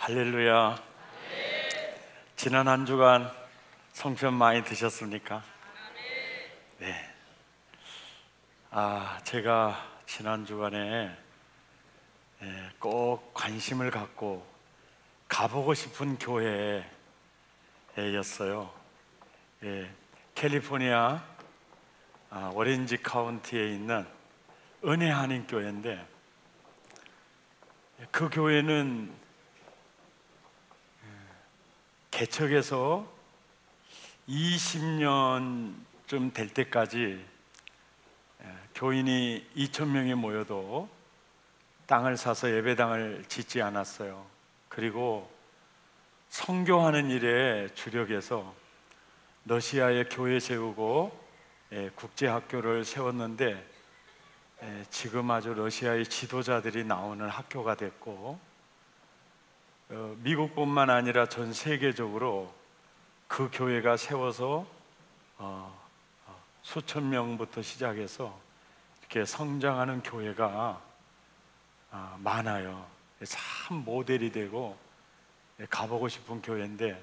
할렐루야. 지난 한 주간 성편 많이 드셨습니까? 네. 제가 지난 주간에 꼭 관심을 갖고 가보고 싶은 교회였어요. 캘리포니아 오렌지 카운티에 있는 은혜 한인교회인데, 그 교회는 개척해서 20년쯤 될 때까지 교인이 2,000명이 모여도 땅을 사서 예배당을 짓지 않았어요. 그리고 선교하는 일에 주력해서 러시아에 교회 세우고 국제학교를 세웠는데, 지금 아주 러시아의 지도자들이 나오는 학교가 됐고, 미국뿐만 아니라 전 세계적으로 그 교회가 세워서 수천 명부터 시작해서 이렇게 성장하는 교회가 많아요. 참 모델이 되고 가보고 싶은 교회인데,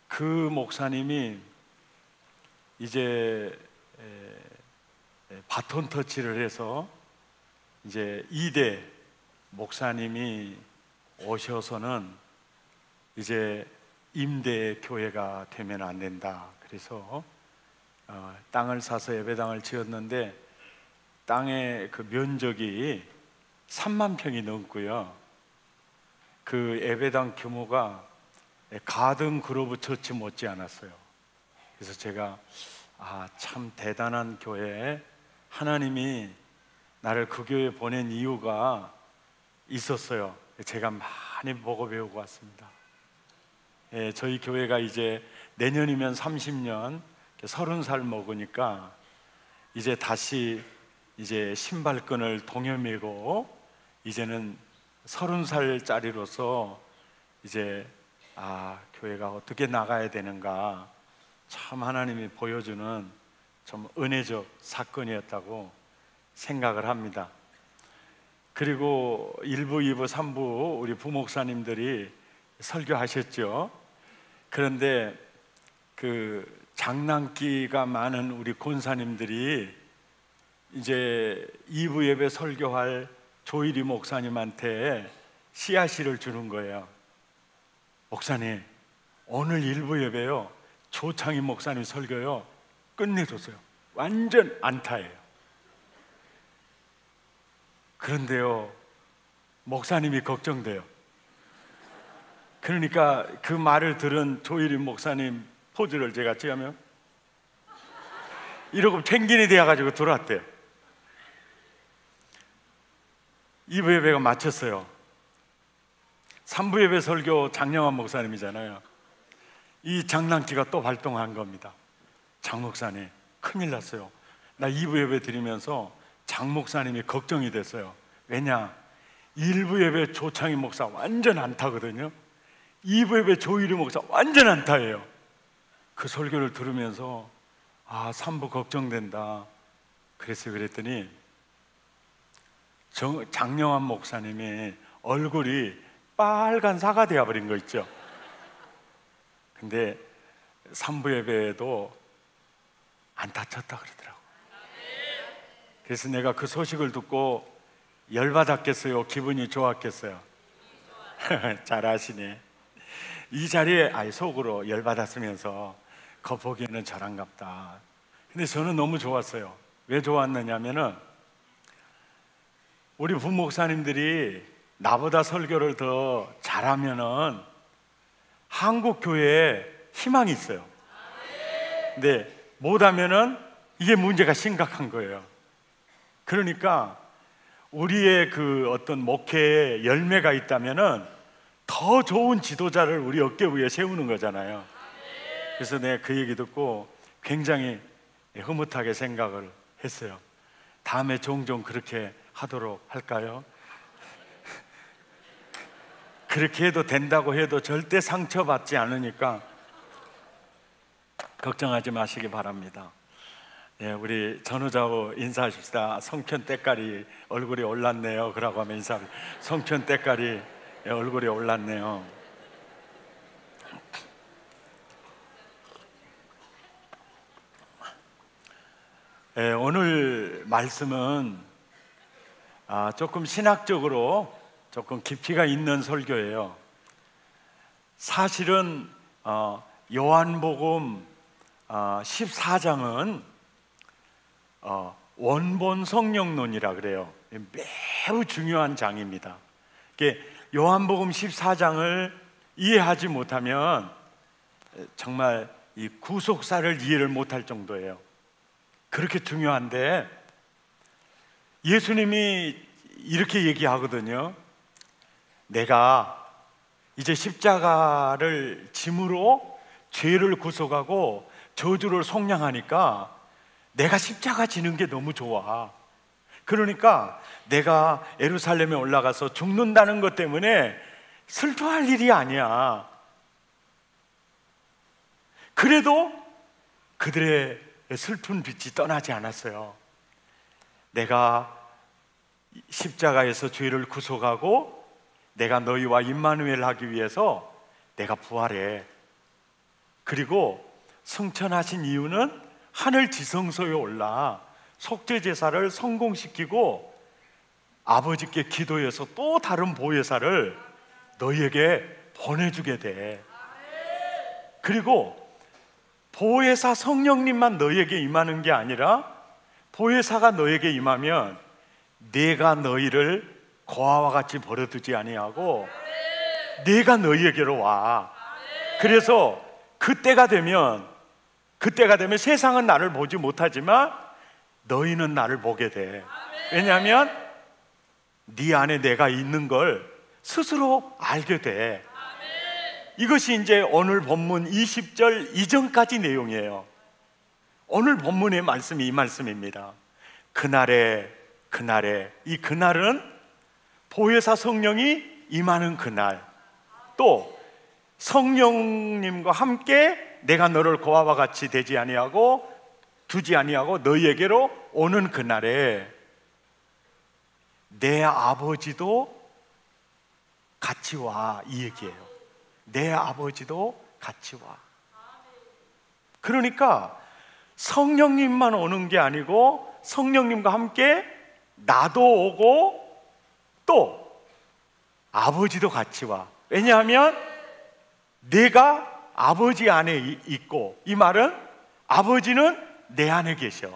그 목사님이 이제 바톤 터치를 해서 이제 2대 목사님이 오셔서는 이제 임대 교회가 되면 안 된다. 그래서 땅을 사서 예배당을 지었는데, 땅의 그 면적이 3만 평이 넘고요. 그 예배당 규모가 가든 그로브 처치 못지 않았어요. 그래서 제가 참 대단한 교회, 하나님이 나를 그 교회에 보낸 이유가 있었어요. 제가 많이 보고 배우고 왔습니다. 저희 교회가 이제 내년이면 30년, 30살 먹으니까 이제 다시 이제 신발끈을 동여매고 이제는 30살짜리로서 이제 교회가 어떻게 나가야 되는가, 참 하나님이 보여주는 좀 은혜적 사건이었다고 생각을 합니다. 그리고 1부, 2부, 3부 우리 부목사님들이 설교하셨죠. 그런데 그 장난기가 많은 우리 권사님들이 이제 2부 예배 설교할 조일이 목사님한테 씨앗을 주는 거예요. 목사님, 오늘 1부 예배요, 조창희 목사님 설교요, 끝내줬어요. 완전 안타예요. 그런데요, 목사님이 걱정돼요. 그러니까 그 말을 들은 조일이 목사님 포즈를 제가 취하면 이러고 펭귄이 되어가지고 들어왔대요. 2부 예배가 마쳤어요. 3부 예배 설교 장영환 목사님이잖아요. 이 장난기가 또 발동한 겁니다. 장 목사님, 큰일 났어요. 나 2부 예배 드리면서 장 목사님이 걱정이 됐어요. 왜냐, 1부 예배 조창희 목사 완전 안타거든요. 2부 예배 조일이 목사 완전 안타예요. 그 설교를 들으면서 3부 걱정된다. 그랬더니 장영환 목사님이 얼굴이 빨간 사과 되어버린 거 있죠. 근데 3부 예배에도 안 다쳤다 그러더라고요. 그래서 내가 그 소식을 듣고 열받았겠어요? 기분이 좋았겠어요? 잘 아시네. 이 자리에 속으로 열받았으면서 겉보기에는 저랑갑다. 근데 저는 너무 좋았어요. 왜 좋았느냐면은 우리 부목사님들이 나보다 설교를 더 잘하면은 한국 교회에 희망이 있어요. 근데 못하면은 이게 문제가 심각한 거예요. 그러니까 우리의 그 어떤 목회에 열매가 있다면은 더 좋은 지도자를 우리 어깨 위에 세우는 거잖아요. 그래서 내가 그 얘기 듣고 굉장히 흐뭇하게 생각을 했어요. 다음에 종종 그렇게 하도록 할까요? 그렇게 해도 된다고 해도 절대 상처받지 않으니까 걱정하지 마시기 바랍니다. 우리 전우자우 인사하십시다. 성편 때깔이 얼굴이 올랐네요. 그러고 하면 인사합니다. 성편 때깔이 얼굴이 올랐네요. 오늘 말씀은 조금 신학적으로 조금 깊이가 있는 설교예요. 사실은 요한복음 14장은 원본 성령론이라 그래요. 매우 중요한 장입니다. 요한복음 14장을 이해하지 못하면 정말 이 구속사를 이해를 못할 정도예요. 그렇게 중요한데 예수님이 이렇게 얘기하거든요. 내가 이제 십자가를 짐으로 죄를 구속하고 저주를 속량하니까 내가 십자가 지는 게 너무 좋아. 그러니까 내가 예루살렘에 올라가서 죽는다는 것 때문에 슬퍼할 일이 아니야. 그래도 그들의 슬픈 빛이 떠나지 않았어요. 내가 십자가에서 죄를 구속하고 내가 너희와 임마누엘 하기 위해서 내가 부활해. 그리고 승천하신 이유는 하늘 지성소에 올라 속죄제사를 성공시키고 아버지께 기도해서 또 다른 보혜사를 너희에게 보내주게 돼. 그리고 보혜사 성령님만 너희에게 임하는 게 아니라 보혜사가 너희에게 임하면 내가 너희를 고아와 같이 버려두지 아니하고 내가 너희에게로 와. 그래서 그때가 되면 세상은 나를 보지 못하지만 너희는 나를 보게 돼. 왜냐하면 네 안에 내가 있는 걸 스스로 알게 돼. 이것이 이제 오늘 본문 20절 이전까지 내용이에요. 오늘 본문의 말씀이 이 말씀입니다. 그날에 이 그날은 보혜사 성령이 임하는 그날, 또 성령님과 함께 내가 너를 고아와 같이 되지 아니하고 두지 아니하고 너희에게로 오는 그날에 내 아버지도 같이 와. 이 얘기예요. 내 아버지도 같이 와. 그러니까 성령님만 오는 게 아니고 성령님과 함께 나도 오고 또 아버지도 같이 와. 왜냐하면 내가 아버지 안에 있고, 이 말은 아버지는 내 안에 계셔.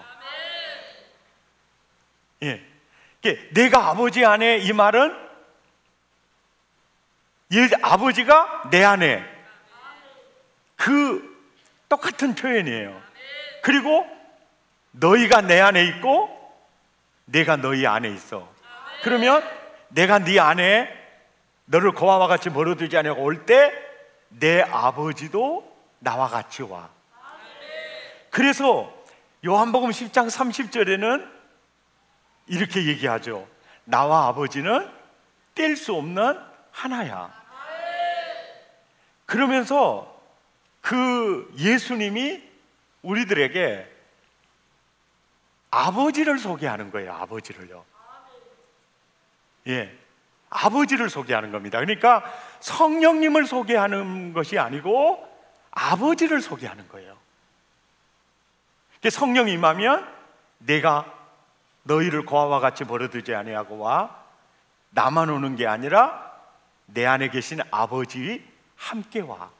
예. 내가 아버지 안에, 이 말은 아버지가 내 안에, 그 똑같은 표현이에요. 그리고 너희가 내 안에 있고 내가 너희 안에 있어. 그러면 내가 네 안에 너를 고아와 같이 버려두지 않냐고 올 때 내 아버지도 나와 같이 와. 그래서 요한복음 10장 30절에는 이렇게 얘기하죠. 나와 아버지는 뗄 수 없는 하나야. 그러면서 그 예수님이 우리들에게 아버지를 소개하는 거예요. 아버지를요. 예, 아버지를 소개하는 겁니다. 그러니까 성령님을 소개하는 것이 아니고 아버지를 소개하는 거예요. 성령이 임하면 내가 너희를 고아와 같이 버려두지 아니하고 와. 나만 오는 게 아니라 내 안에 계신 아버지 함께 와.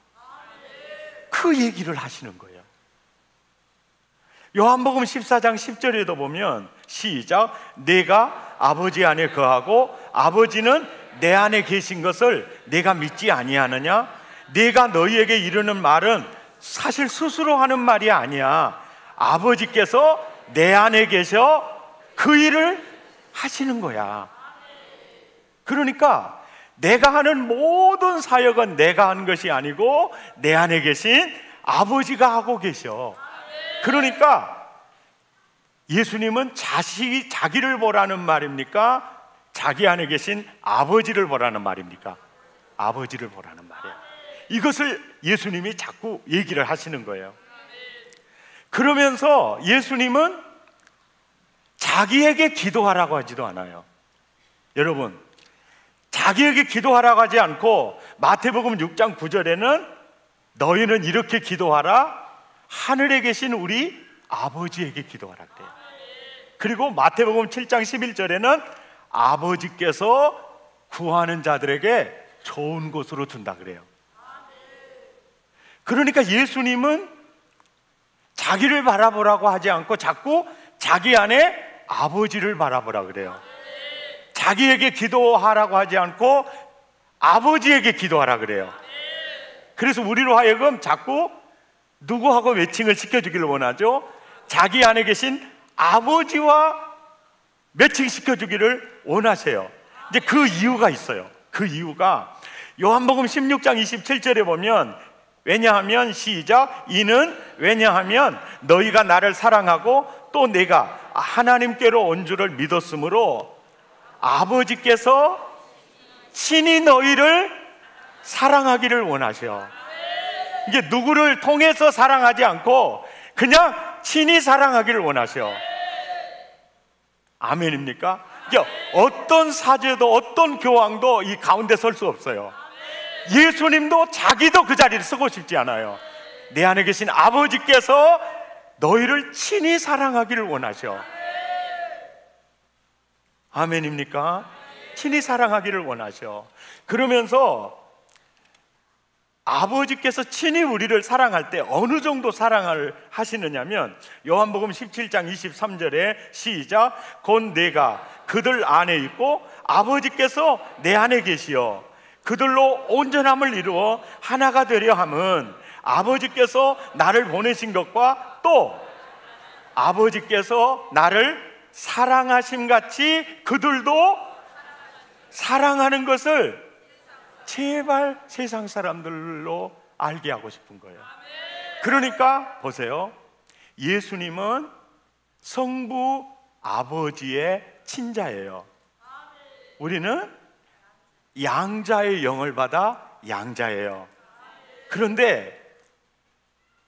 그 얘기를 하시는 거예요. 요한복음 14장 10절에도 보면 시작, 내가 아버지 안에 거하고 아버지는 내 안에 계신 것을 내가 믿지 아니하느냐? 내가 너희에게 이르는 말은 사실 스스로 하는 말이 아니야. 아버지께서 내 안에 계셔 그 일을 하시는 거야. 그러니까 내가 하는 모든 사역은 내가 하는 것이 아니고 내 안에 계신 아버지가 하고 계셔. 그러니까 예수님은 자기를 보라는 말입니까? 자기 안에 계신 아버지를 보라는 말입니까? 아버지를 보라는 말이에요. 이것을 예수님이 자꾸 얘기를 하시는 거예요. 그러면서 예수님은 자기에게 기도하라고 하지도 않아요. 여러분, 자기에게 기도하라고 하지 않고 마태복음 6장 9절에는 너희는 이렇게 기도하라, 하늘에 계신 우리 아버지에게 기도하라 그래요. 그리고 마태복음 7장 11절에는 아버지께서 구하는 자들에게 좋은 곳으로 준다 그래요. 그러니까 예수님은 자기를 바라보라고 하지 않고 자꾸 자기 안에 아버지를 바라보라 그래요. 자기에게 기도하라고 하지 않고 아버지에게 기도하라 그래요. 그래서 우리로 하여금 자꾸 누구하고 매칭을 시켜주기를 원하죠? 자기 안에 계신 아버지와 매칭시켜주기를 원하세요. 이제 그 이유가 있어요. 그 이유가 요한복음 16장 27절에 보면, 왜냐하면 시작, 이는 왜냐하면 너희가 나를 사랑하고 또 내가 하나님께로 온 줄을 믿었으므로 아버지께서 친히 너희를 사랑하기를 원하셔. 이게 누구를 통해서 사랑하지 않고 그냥 친히 사랑하기를 원하셔. 아멘입니까? 어떤 사제도 어떤 교황도 이 가운데 설 수 없어요. 예수님도 자기도 그 자리를 쓰고 싶지 않아요. 내 안에 계신 아버지께서 너희를 친히 사랑하기를 원하셔. 아멘입니까? 친히 사랑하기를 원하셔. 그러면서 아버지께서 친히 우리를 사랑할 때 어느 정도 사랑을 하시느냐면, 요한복음 17장 23절에 시작, 곧 내가 그들 안에 있고 아버지께서 내 안에 계시어 그들로 온전함을 이루어 하나가 되려 함은 아버지께서 나를 보내신 것과 또 아버지께서 나를 사랑하심 같이 그들도 사랑하는 것을 제발 세상 사람들로 알게 하고 싶은 거예요. 그러니까 보세요, 예수님은 성부 아버지의 친자예요. 우리는 양자의 영을 받아 양자예요. 그런데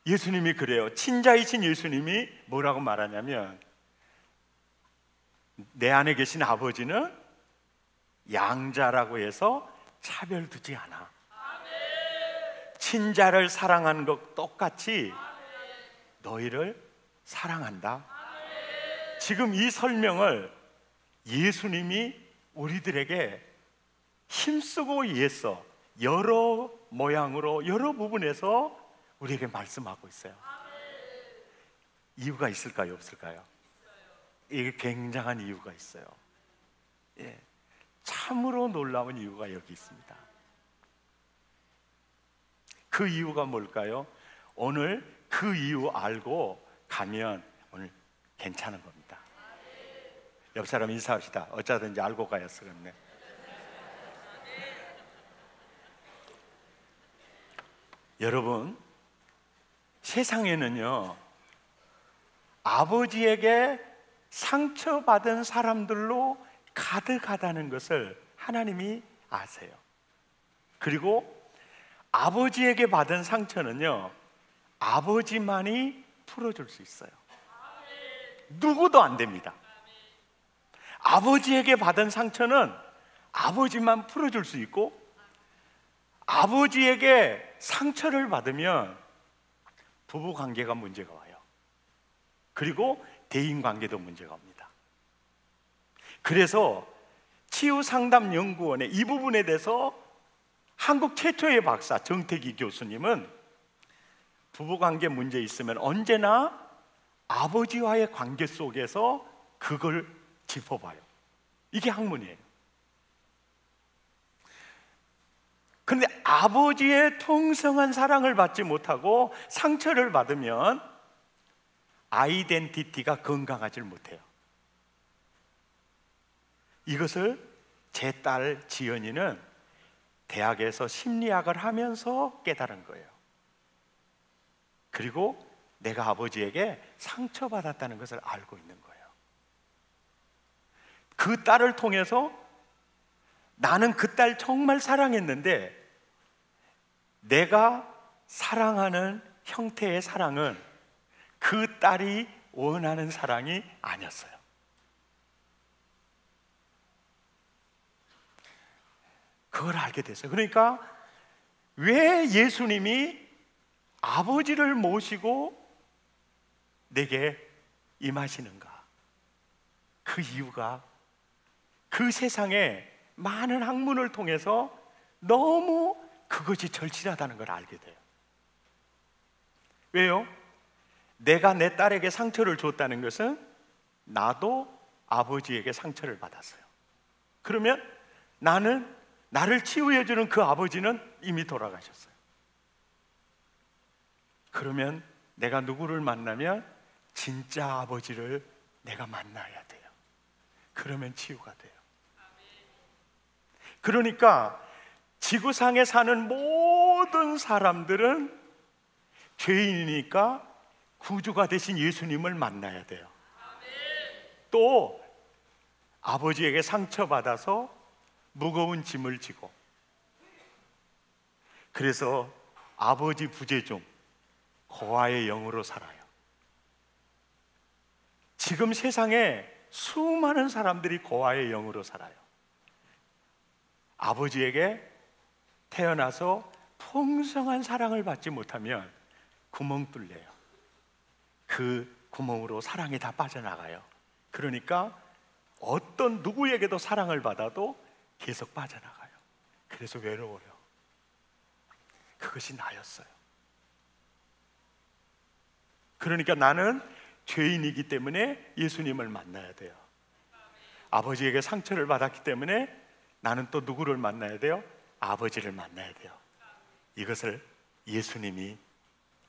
예수님이 그래요. 친자이신 예수님이 뭐라고 말하냐면, 내 안에 계신 아버지는 양자라고 해서 차별 두지 않아. 친자를 사랑하는 것 똑같이 너희를 사랑한다. 지금 이 설명을 예수님이 우리들에게 힘쓰고 위해서 여러 모양으로 여러 부분에서 우리에게 말씀하고 있어요. 이유가 있을까요, 없을까요? 이게 굉장한 이유가 있어요. 예, 참으로 놀라운 이유가 여기 있습니다. 그 이유가 뭘까요? 오늘 그 이유 알고 가면 오늘 괜찮은 겁니다. 옆 사람 인사합시다. 어쩌든지 알고 가야 쓰겠네. 여러분, 세상에는요, 아버지에게 상처받은 사람들로 가득하다는 것을 하나님이 아세요. 그리고 아버지에게 받은 상처는요, 아버지만이 풀어줄 수 있어요. 누구도 안 됩니다. 아버지에게 받은 상처는 아버지만 풀어줄 수 있고, 아버지에게 상처를 받으면 부부 관계가 문제가 와요. 그리고 대인 관계도 문제가 옵니다. 그래서 치유상담연구원의 이 부분에 대해서 한국 최초의 박사 정태기 교수님은 부부관계 문제 있으면 언제나 아버지와의 관계 속에서 그걸 짚어봐요. 이게 학문이에요. 그런데 아버지의 통성한 사랑을 받지 못하고 상처를 받으면 아이덴티티가 건강하지 못해요. 이것을 제 딸 지연이는 대학에서 심리학을 하면서 깨달은 거예요. 그리고 내가 아버지에게 상처받았다는 것을 알고 있는 거예요. 그 딸을 통해서 나는 그 딸 정말 사랑했는데 내가 사랑하는 형태의 사랑은 그 딸이 원하는 사랑이 아니었어요. 그걸 알게 됐어요. 그러니까 왜 예수님이 아버지를 모시고 내게 임하시는가? 그 이유가 그 세상에 많은 학문을 통해서 너무 그것이 절실하다는 걸 알게 돼요. 왜요? 내가 내 딸에게 상처를 줬다는 것은 나도 아버지에게 상처를 받았어요. 그러면 나를 치유해주는 그 아버지는 이미 돌아가셨어요. 그러면 내가 누구를 만나면 진짜 아버지를 내가 만나야 돼요. 그러면 치유가 돼요. 그러니까 지구상에 사는 모든 사람들은 죄인이니까 구주가 되신 예수님을 만나야 돼요. 또 아버지에게 상처받아서 무거운 짐을 지고, 그래서 아버지 부재 중 고아의 영으로 살아요. 지금 세상에 수많은 사람들이 고아의 영으로 살아요. 아버지에게 태어나서 풍성한 사랑을 받지 못하면 구멍 뚫려요. 그 구멍으로 사랑이 다 빠져나가요. 그러니까 어떤 누구에게도 사랑을 받아도 계속 빠져나가요. 그래서 외로워요. 그것이 나였어요. 그러니까 나는 죄인이기 때문에 예수님을 만나야 돼요. 아버지에게 상처를 받았기 때문에 나는 또 누구를 만나야 돼요? 아버지를 만나야 돼요. 이것을 예수님이,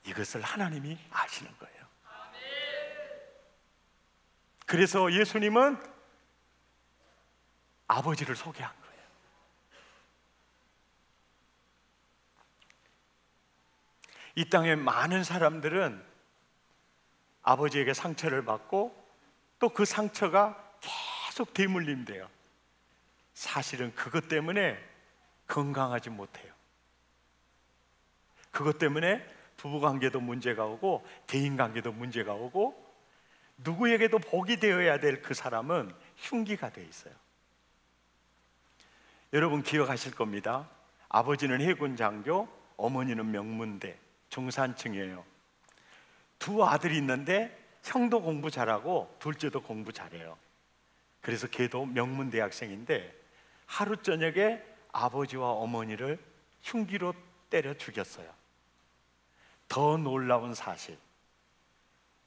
이것을 하나님이 아시는 거예요. 그래서 예수님은 아버지를 소개한 거예요. 이 땅에 많은 사람들은 아버지에게 상처를 받고 또 그 상처가 계속 되물림돼요. 사실은 그것 때문에 건강하지 못해요. 그것 때문에 부부관계도 문제가 오고 대인관계도 문제가 오고 누구에게도 복이 되어야 될 그 사람은 흉기가 되어 있어요. 여러분 기억하실 겁니다. 아버지는 해군 장교, 어머니는 명문대, 중산층이에요. 두 아들이 있는데 형도 공부 잘하고 둘째도 공부 잘해요. 그래서 걔도 명문대학생인데 하루 저녁에 아버지와 어머니를 흉기로 때려 죽였어요. 더 놀라운 사실,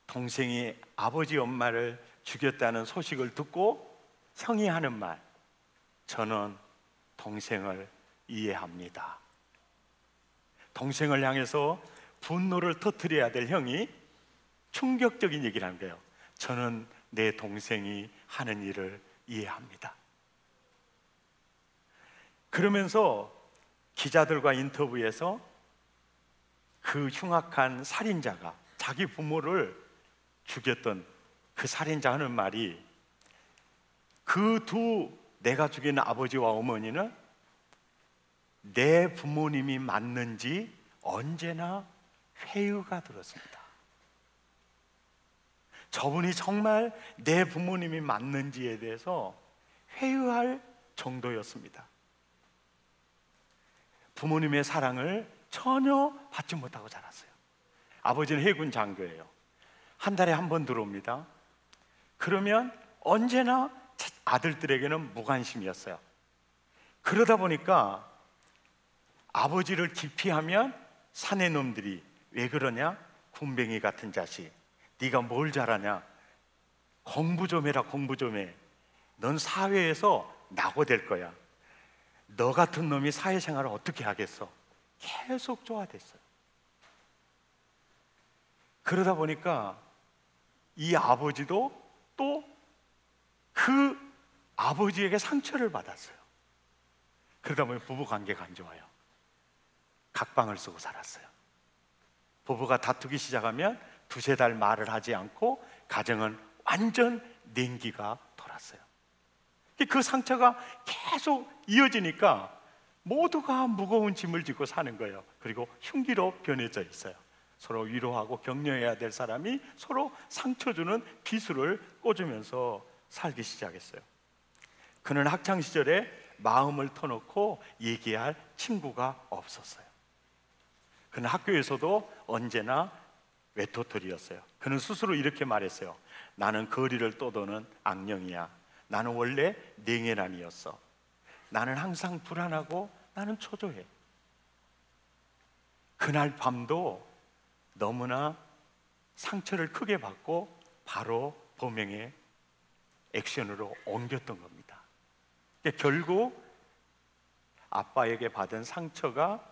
동생이 아버지 엄마를 죽였다는 소식을 듣고 형이 하는 말, 저는 동생을 이해합니다. 동생을 향해서 분노를 터뜨려야 될 형이 충격적인 얘기를 하는 거예요. 저는 내 동생이 하는 일을 이해합니다. 그러면서 기자들과 인터뷰에서 그 흉악한 살인자가 자기 부모를 죽였던 그 살인자 하는 말이, 내가 죽인 아버지와 어머니는 내 부모님이 맞는지 언제나 회의가 들었습니다. 저분이 정말 내 부모님이 맞는지에 대해서 회의할 정도였습니다. 부모님의 사랑을 전혀 받지 못하고 자랐어요. 아버지는 해군 장교예요. 한 달에 한 번 들어옵니다. 그러면 언제나 아들들에게는 무관심이었어요. 그러다 보니까 아버지를 기피하면 사내 놈들이 왜 그러냐? 군뱅이 같은 자식, 네가 뭘 잘하냐? 공부 좀 해라, 공부 좀 해. 넌 사회에서 낙오될 거야. 너 같은 놈이 사회생활을 어떻게 하겠어? 계속 쪼아댔어요. 그러다 보니까 이 아버지도 또 그 아버지에게 상처를 받았어요. 그러다 보니 부부 관계가 안 좋아요. 각방을 쓰고 살았어요. 부부가 다투기 시작하면 두세 달 말을 하지 않고 가정은 완전 냉기가 돌았어요. 그 상처가 계속 이어지니까 모두가 무거운 짐을 지고 사는 거예요. 그리고 흉기로 변해져 있어요. 서로 위로하고 격려해야 될 사람이 서로 상처 주는 비수를 꽂으면서 살기 시작했어요. 그는 학창시절에 마음을 터놓고 얘기할 친구가 없었어요. 그는 학교에서도 언제나 외톨이였어요. 그는 스스로 이렇게 말했어요. 나는 거리를 떠도는 악령이야. 나는 원래 냉혈한이었어. 나는 항상 불안하고 나는 초조해. 그날 밤도 너무나 상처를 크게 받고 바로 범행의 액션으로 옮겼던 겁니다. 결국 아빠에게 받은 상처가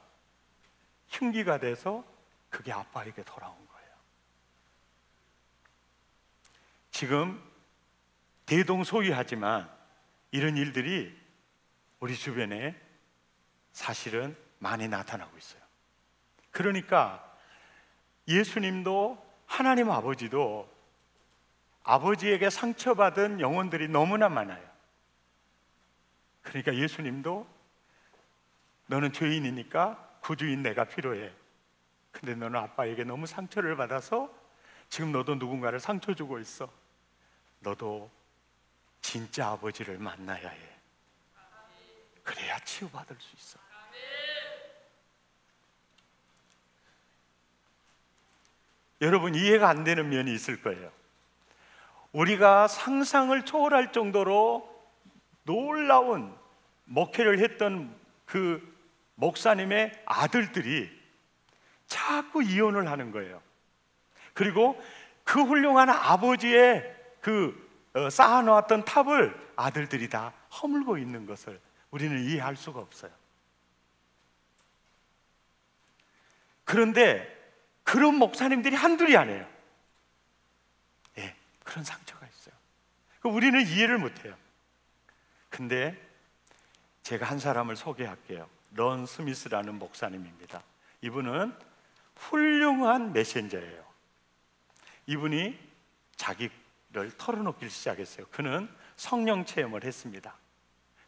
흉기가 돼서 그게 아빠에게 돌아온 거예요. 지금 대동소이하지만 이런 일들이 우리 주변에 사실은 많이 나타나고 있어요. 그러니까 예수님도 하나님 아버지도 아버지에게 상처받은 영혼들이 너무나 많아요. 그러니까 예수님도 너는 죄인이니까 구주인 내가 필요해. 근데 너는 아빠에게 너무 상처를 받아서 지금 너도 누군가를 상처 주고 있어. 너도 진짜 아버지를 만나야 해. 그래야 치유받을 수 있어. 여러분, 이해가 안 되는 면이 있을 거예요. 우리가 상상을 초월할 정도로 놀라운 목회를 했던 그 목사님의 아들들이 자꾸 이혼을 하는 거예요. 그리고 그 훌륭한 아버지의 쌓아놓았던 탑을 아들들이 다 허물고 있는 것을 우리는 이해할 수가 없어요. 그런데 그런 목사님들이 한둘이 아니에요. 예, 그런 상처가 있어요. 우리는 이해를 못해요. 근데 제가 한 사람을 소개할게요. 런 스미스라는 목사님입니다. 이분은 훌륭한 메신저예요. 이분이 자기를 털어놓기 시작했어요. 그는 성령 체험을 했습니다.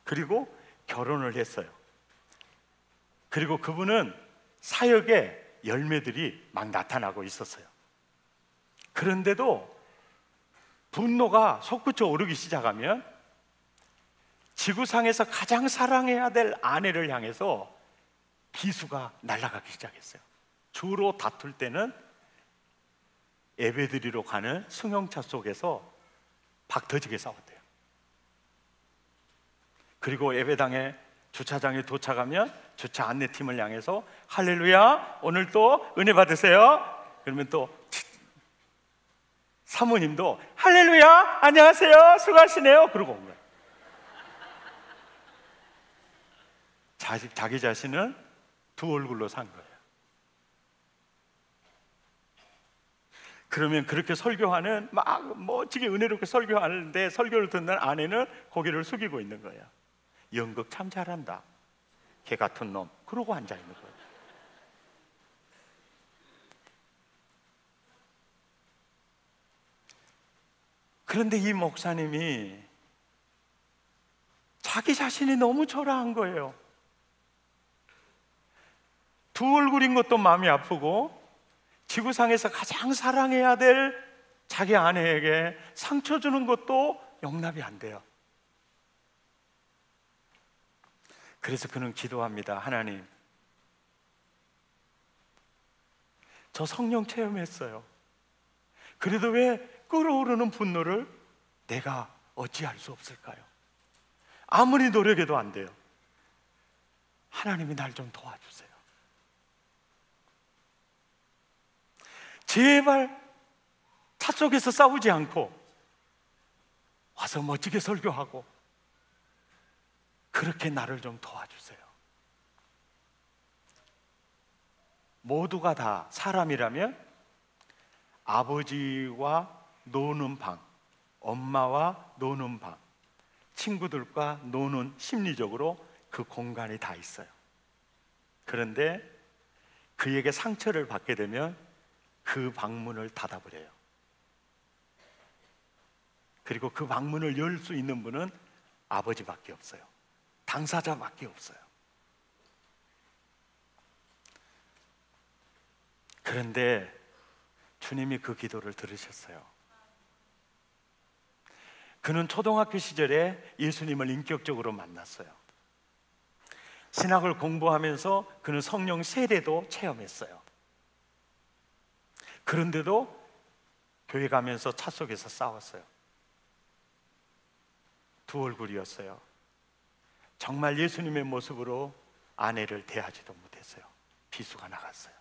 그리고 결혼을 했어요. 그리고 그분은 사역에 열매들이 막 나타나고 있었어요. 그런데도 분노가 솟구쳐 오르기 시작하면 지구상에서 가장 사랑해야 될 아내를 향해서 비수가 날아가기 시작했어요. 주로 다툴 때는 예배드리러 가는 승용차 속에서 박 터지게 싸웠대요. 그리고 예배당에 주차장에 도착하면 주차 안내팀을 향해서 할렐루야, 오늘 또 은혜 받으세요. 그러면 또 사모님도 할렐루야, 안녕하세요, 수고하시네요. 그러고 온 거예요. 자기 자신은 두 얼굴로 산 거예요. 그러면 그렇게 설교하는 막 멋지게 은혜롭게 설교하는데 설교를 듣는 아내는 고개를 숙이고 있는 거예요. 연극 참 잘한다, 개 같은 놈, 그러고 앉아 있는 거예요. 그런데 이 목사님이 자기 자신이 너무 초라한 거예요. 두 얼굴인 것도 마음이 아프고 지구상에서 가장 사랑해야 될 자기 아내에게 상처 주는 것도 용납이 안 돼요. 그래서 그는 기도합니다. 하나님, 저 성령 체험했어요. 그래도 왜 끓어오르는 분노를 내가 어찌할 수 없을까요? 아무리 노력해도 안 돼요. 하나님이 날 좀 도와주세요. 제발 차 속에서 싸우지 않고 와서 멋지게 설교하고 그렇게 나를 좀 도와주세요. 모두가 다 사람이라면 아버지와 노는 방, 엄마와 노는 방, 친구들과 노는 심리적으로 그 공간이 다 있어요. 그런데 그에게 상처를 받게 되면 그 방문을 닫아버려요. 그리고 그 방문을 열 수 있는 분은 아버지밖에 없어요. 당사자밖에 없어요. 그런데 주님이 그 기도를 들으셨어요. 그는 초등학교 시절에 예수님을 인격적으로 만났어요. 신학을 공부하면서 그는 성령 세례도 체험했어요. 그런데도 교회 가면서 차 속에서 싸웠어요. 두 얼굴이었어요. 정말 예수님의 모습으로 아내를 대하지도 못했어요. 비수가 나갔어요.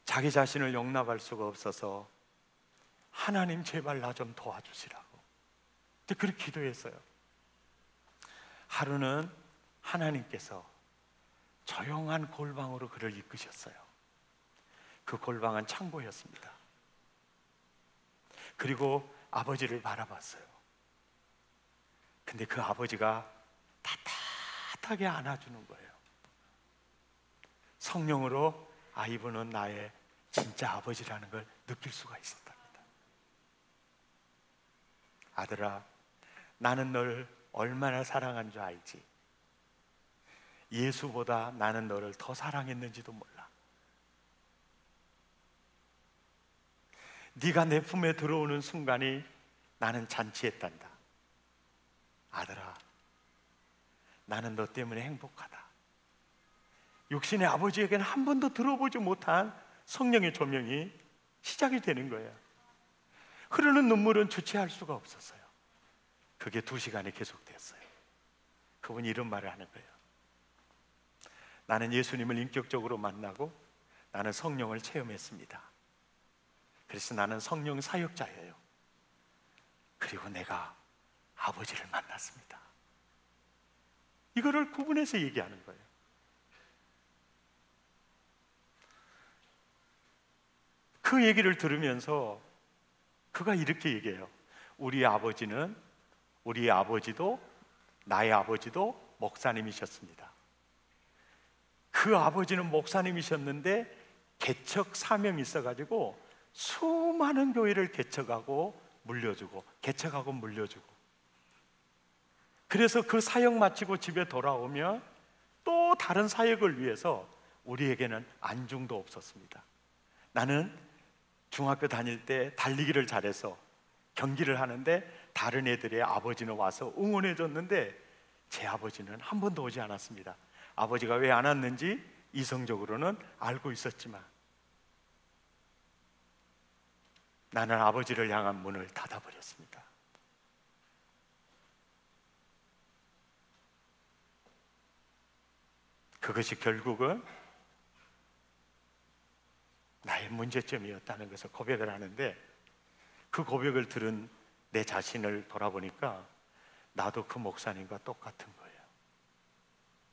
자기 자신을 용납할 수가 없어서 하나님 제발 나 좀 도와주시라고 그렇게 기도했어요. 하루는 하나님께서 조용한 골방으로 그를 이끄셨어요. 그 골방은 창고였습니다. 그리고 아버지를 바라봤어요. 근데 그 아버지가 따뜻하게 안아주는 거예요. 성령으로 이분은 나의 진짜 아버지라는 걸 느낄 수가 있었답니다. 아들아, 나는 널 얼마나 사랑한 줄 알지? 예수보다 나는 너를 더 사랑했는지도 몰라. 네가 내 품에 들어오는 순간이 나는 잔치했단다. 아들아, 나는 너 때문에 행복하다. 육신의 아버지에게는 한 번도 들어보지 못한 성령의 조명이 시작이 되는 거예요. 흐르는 눈물은 주체할 수가 없었어요. 그게 2시간이 계속됐어요. 그분이 이런 말을 하는 거예요. 나는 예수님을 인격적으로 만나고 나는 성령을 체험했습니다. 그래서 나는 성령 사역자예요. 그리고 내가 아버지를 만났습니다. 이거를 구분해서 얘기하는 거예요. 그 얘기를 들으면서 그가 이렇게 얘기해요. 우리 아버지도 나의 아버지도 목사님이셨습니다. 그 아버지는 목사님이셨는데 개척 사명이 있어가지고 수많은 교회를 개척하고 물려주고 개척하고 물려주고, 그래서 그 사역 마치고 집에 돌아오면 또 다른 사역을 위해서 우리에게는 안중도 없었습니다. 나는 중학교 다닐 때 달리기를 잘해서 경기를 하는데 다른 애들의 아버지는 와서 응원해 줬는데 제 아버지는 한 번도 오지 않았습니다. 아버지가 왜 안 왔는지 이성적으로는 알고 있었지만 나는 아버지를 향한 문을 닫아버렸습니다. 그것이 결국은 나의 문제점이었다는 것을 고백을 하는데, 그 고백을 들은 내 자신을 돌아보니까 나도 그 목사님과 똑같은 거예요.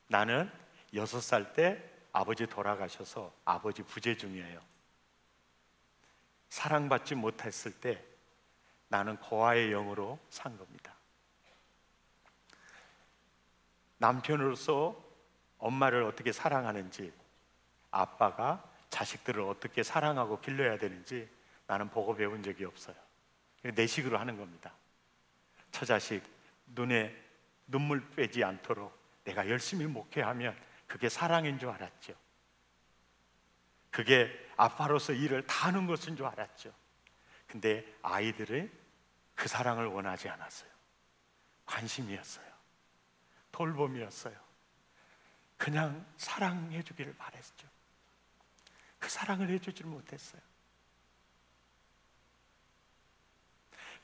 나는 6살 때 아버지 돌아가셔서 아버지 부재 중이에요. 사랑받지 못했을 때 나는 고아의 영으로 산 겁니다. 남편으로서 엄마를 어떻게 사랑하는지, 아빠가 자식들을 어떻게 사랑하고 길러야 되는지 나는 보고 배운 적이 없어요. 내 식으로 하는 겁니다. 처자식 눈에 눈물 빼지 않도록 내가 열심히 목회하면 그게 사랑인 줄 알았죠. 그게 아빠로서 일을 다 하는 것인 줄 알았죠. 근데 아이들은 그 사랑을 원하지 않았어요. 관심이었어요. 돌봄이었어요. 그냥 사랑해 주기를 바랬죠. 그 사랑을 해주지 못했어요.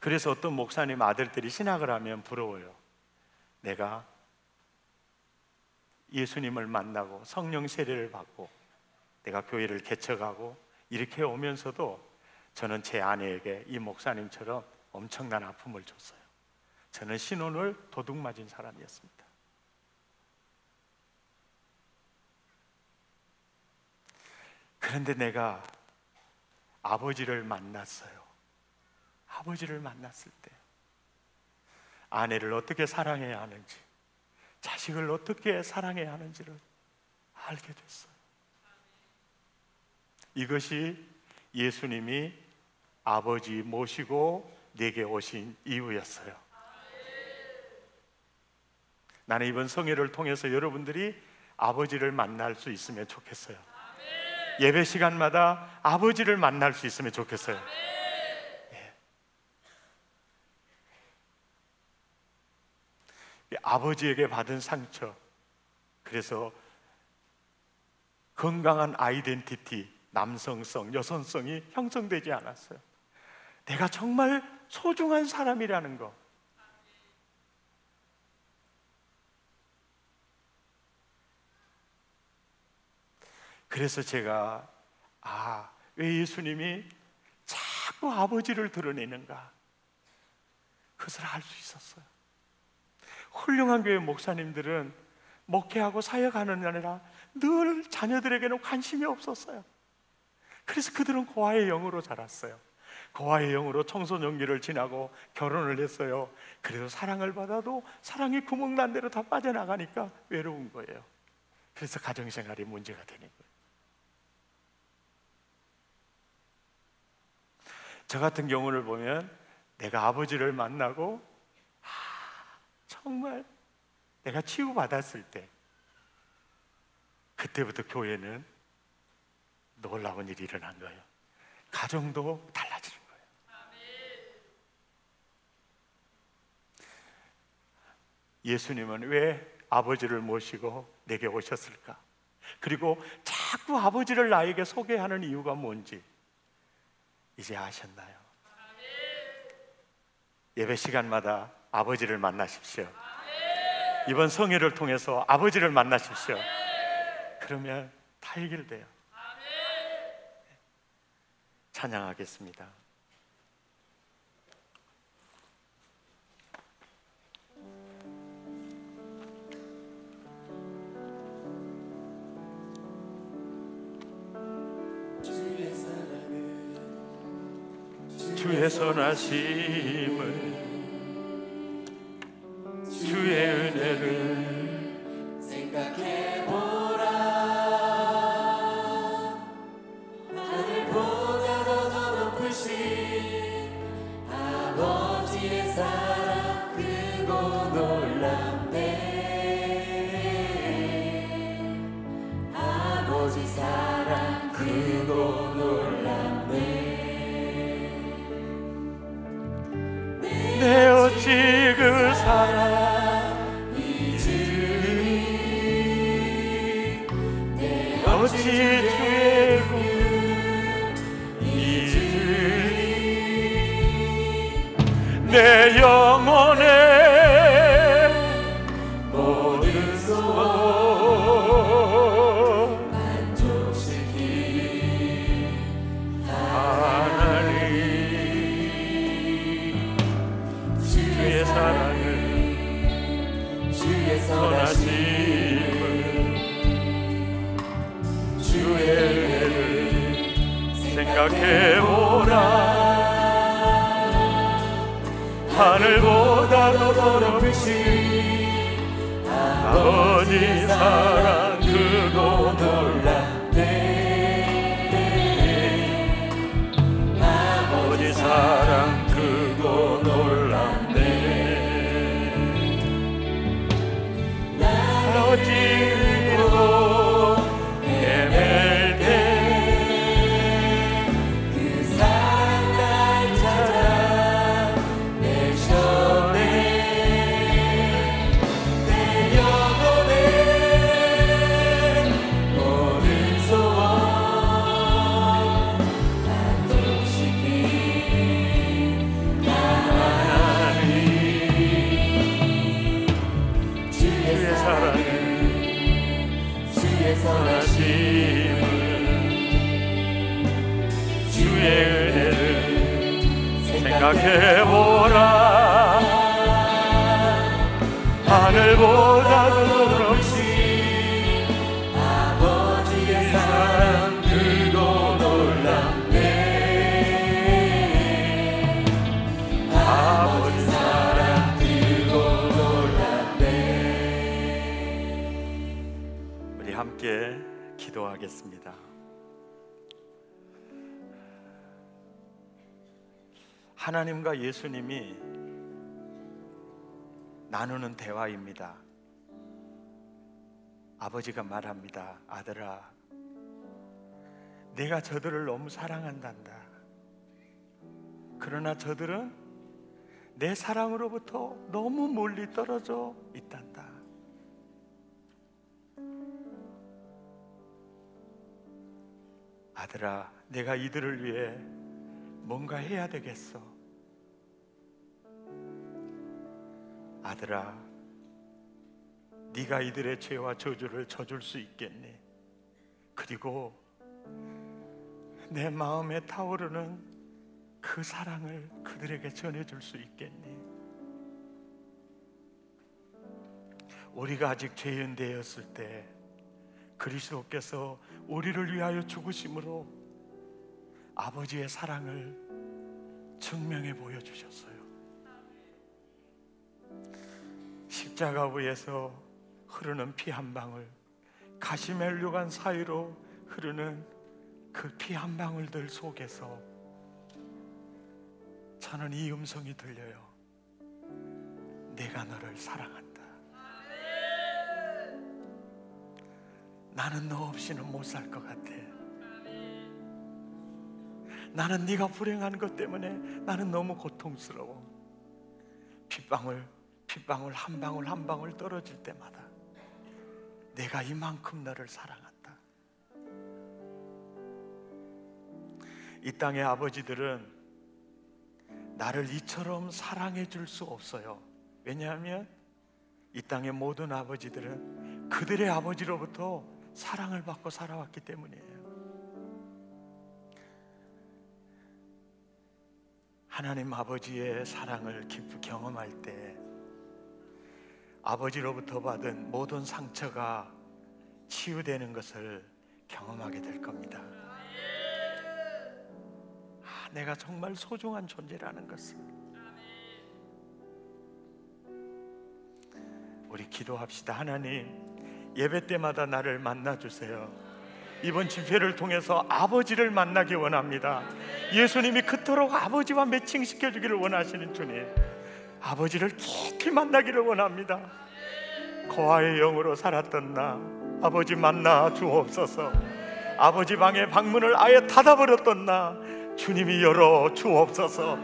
그래서 어떤 목사님 아들들이 신학을 하면 부러워요. 내가 예수님을 만나고 성령 세례를 받고 내가 교회를 개척하고 이렇게 오면서도 저는 제 아내에게 이 목사님처럼 엄청난 아픔을 줬어요. 저는 신혼을 도둑 맞은 사람이었습니다. 그런데 내가 아버지를 만났어요. 아버지를 만났을 때 아내를 어떻게 사랑해야 하는지, 자식을 어떻게 사랑해야 하는지를 알게 됐어요. 이것이 예수님이 아버지 모시고 내게 오신 이유였어요. 나는 이번 성회를 통해서 여러분들이 아버지를 만날 수 있으면 좋겠어요. 예배 시간마다 아버지를 만날 수 있으면 좋겠어요. 아버지에게 받은 상처, 그래서 건강한 아이덴티티, 남성성, 여성성이 형성되지 않았어요. 내가 정말 소중한 사람이라는 거. 그래서 제가 왜 예수님이 자꾸 아버지를 드러내는가, 그것을 알 수 있었어요. 훌륭한 교회 목사님들은 목회하고 사역하는 게 아니라 늘 자녀들에게는 관심이 없었어요. 그래서 그들은 고아의 영으로 자랐어요. 고아의 영으로 청소년기를 지나고 결혼을 했어요. 그래도 사랑을 받아도 사랑이 구멍난 대로 다 빠져나가니까 외로운 거예요. 그래서 가정생활이 문제가 되는 거예요. 저 같은 경우를 보면 내가 아버지를 만나고 정말 내가 치유받았을 때, 그때부터 교회는 놀라운 일이 일어난 거예요. 가정도 달라지는 거예요. 예수님은 왜 아버지를 모시고 내게 오셨을까? 그리고 자꾸 아버지를 나에게 소개하는 이유가 뭔지 이제 아셨나요? 예배 시간마다 아버지를 만나십시오. 이번 성회를 통해서 아버지를 만나십시오. 그러면 다 해결돼요. 찬양하겠습니다. 주의 선하심을, 주의 은혜를 생각해보라. 하늘보다 더 높으신 아버지의 사랑 크고 놀랍네. 아버지 사랑 크고 놀랍네. 내 어찌 그 사랑 잊으리. 내 어찌 주의 구 잊으리. 내 영혼의 모든 소원 만족시키 하나님 주의 사랑을, 주의 선하심을, 주의 은혜를 생각해보라. 하늘보다 더 높으신 아버지 사랑 크고 놀랍네. 아버지 사랑 크고 놀랍네. 나 어찌 그리고 헤맬 때 그 사랑 날 찾아 내셨네. 내 영혼의 모든 소원 만족시키 하나님 주의 사랑을, 주의 선하심을, 주의 은혜를 생각해보라. 하늘보다 더 높으신 아버지의 사랑 크고 놀랍네. 아버지 사랑 크고 놀랍네. 우리 함께 기도하겠습니다. 하나님과 예수님이 나누는 대화입니다. 아버지가 말합니다. 아들아, 내가 저들을 너무 사랑한단다. 그러나 저들은 내 사랑으로부터 너무 멀리 떨어져 있단다. 아들아, 내가 이들을 위해 뭔가 해야 되겠어. 아들아, 네가 이들의 죄와 저주를 져줄 수 있겠니? 그리고 내 마음에 타오르는 그 사랑을 그들에게 전해줄 수 있겠니? 우리가 아직 죄인 되었을 때 그리스도께서 우리를 위하여 죽으심으로 아버지의 사랑을 증명해 보여주셨어요. 십자가 위에서 흐르는 피 한 방울, 가시멜류관 사이로 흐르는 그 피 한 방울들 속에서 저는 이 음성이 들려요. 내가 너를 사랑한다. 나는 너 없이는 못 살 것 같아. 나는 네가 불행한 것 때문에 나는 너무 고통스러워. 핏방울 한 방울 한 방울 떨어질 때마다 내가 이만큼 너를 사랑한다. 이 땅의 아버지들은 나를 이처럼 사랑해 줄 수 없어요. 왜냐하면 이 땅의 모든 아버지들은 그들의 아버지로부터 사랑을 받고 살아왔기 때문이에요. 하나님 아버지의 사랑을 깊이 경험할 때 아버지로부터 받은 모든 상처가 치유되는 것을 경험하게 될 겁니다. 내가 정말 소중한 존재라는 것을. 우리 기도합시다. 하나님, 예배 때마다 나를 만나주세요. 이번 집회를 통해서 아버지를 만나기 원합니다. 예수님이 그토록 아버지와 매칭시켜 주기를 원하시는 주님, 아버지를 깊이 만나기를 원합니다. 고아의 영으로 살았던 나 아버지 만나 주옵소서. 아버지 방의 방문을 아예 닫아버렸던 나 주님이 열어 주옵소서.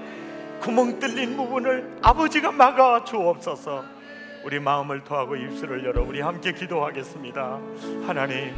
구멍 뚫린 부분을 아버지가 막아 주옵소서. 우리 마음을 토하고 입술을 열어 우리 함께 기도하겠습니다. 하나님,